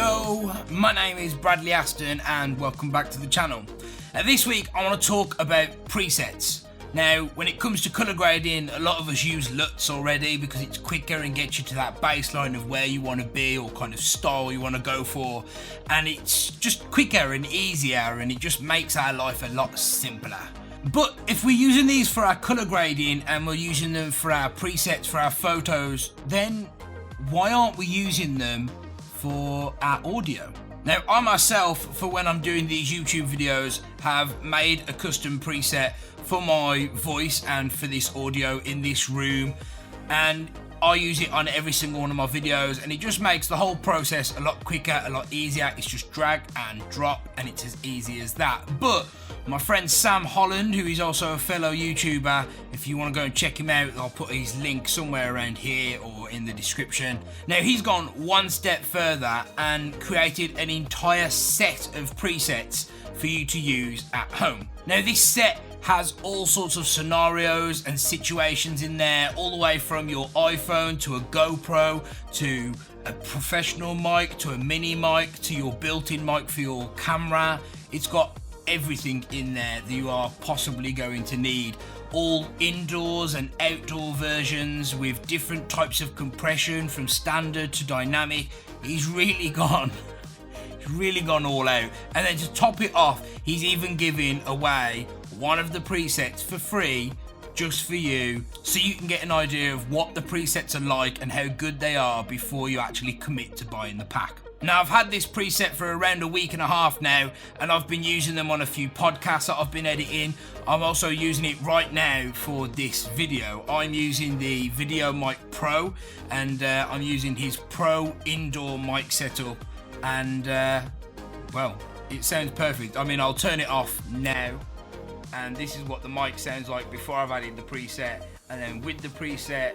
Yo, my name is Bradley Aston and welcome back to the channel. This week I want to talk about presets. Now, when it comes to colour grading, a lot of us use LUTs already because it's quicker and gets you to that baseline of where you want to be or kind of style you want to go for, and it's just quicker and easier and it just makes our life a lot simpler. But if we're using these for our colour grading and we're using them for our presets for our photos, then why aren't we using them for our audio? Now, I myself, for when I'm doing these YouTube videos, have made a custom preset for my voice and for this audio in this room, and I use it on every single one of my videos, and it just makes the whole process a lot quicker, a lot easier. It's just drag and drop and it's as easy as that. But my friend Sam Holland, who is also a fellow YouTuber, if you want to go and check him out, I'll put his link somewhere around here or in the description. Now, he's gone one step further and created an entire set of presets for you to use at home. Now, this set has all sorts of scenarios and situations in there, all the way from your iPhone to a GoPro to a professional mic to a mini mic to your built-in mic for your camera. It's got everything in there that you are possibly going to need, all indoors and outdoor versions with different types of compression from standard to dynamic. He's really gone all out. And then to top it off, he's even giving away one of the presets for free just for you, so you can get an idea of what the presets are like and how good they are before you actually commit to buying the pack. Now, I've had this preset for around a week and a half now, and I've been using them on a few podcasts that I've been editing. I'm also using it right now for this video. I'm using the Video Mic Pro, and I'm using his Pro indoor mic setup, and well, it sounds perfect. I mean, I'll turn it off now, and this is what the mic sounds like before I've added the preset, and then with the preset,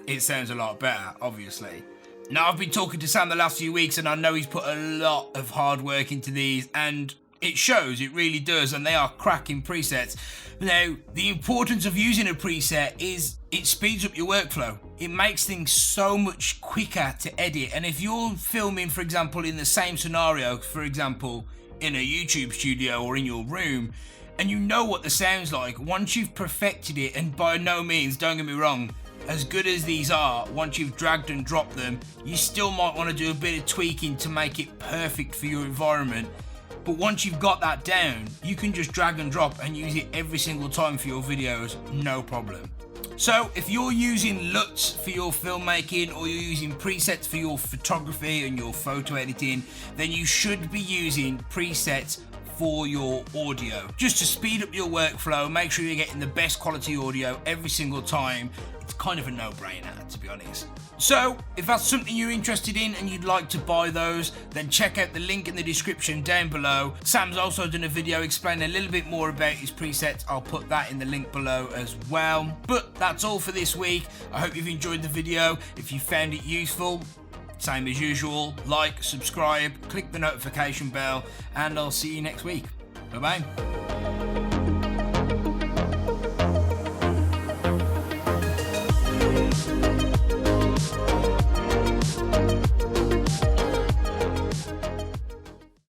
it sounds a lot better, obviously. Now, I've been talking to Sam the last few weeks, and I know he's put a lot of hard work into these, and it shows, it really does, and they are cracking presets. Now, the importance of using a preset is it speeds up your workflow. It makes things so much quicker to edit, and if you're filming, for example, in the same scenario, for example, in a YouTube studio or in your room, and you know what the sound's like, once you've perfected it, and by no means, don't get me wrong, as good as these are, once you've dragged and dropped them, you still might want to do a bit of tweaking to make it perfect for your environment. But once you've got that down, you can just drag and drop and use it every single time for your videos, no problem. So if you're using LUTs for your filmmaking, or you're using presets for your photography and your photo editing, then you should be using presets for your audio, just to speed up your workflow, make sure you're getting the best quality audio every single time. It's kind of a no-brainer, to be honest. So if that's something you're interested in and you'd like to buy those, then check out the link in the description down below. Sam's also done a video explaining a little bit more about his presets. I'll put that in the link below as well. But that's all for this week. I hope you've enjoyed the video. If you found it useful, same as usual, like, subscribe, click the notification bell, and I'll see you next week. Bye-bye.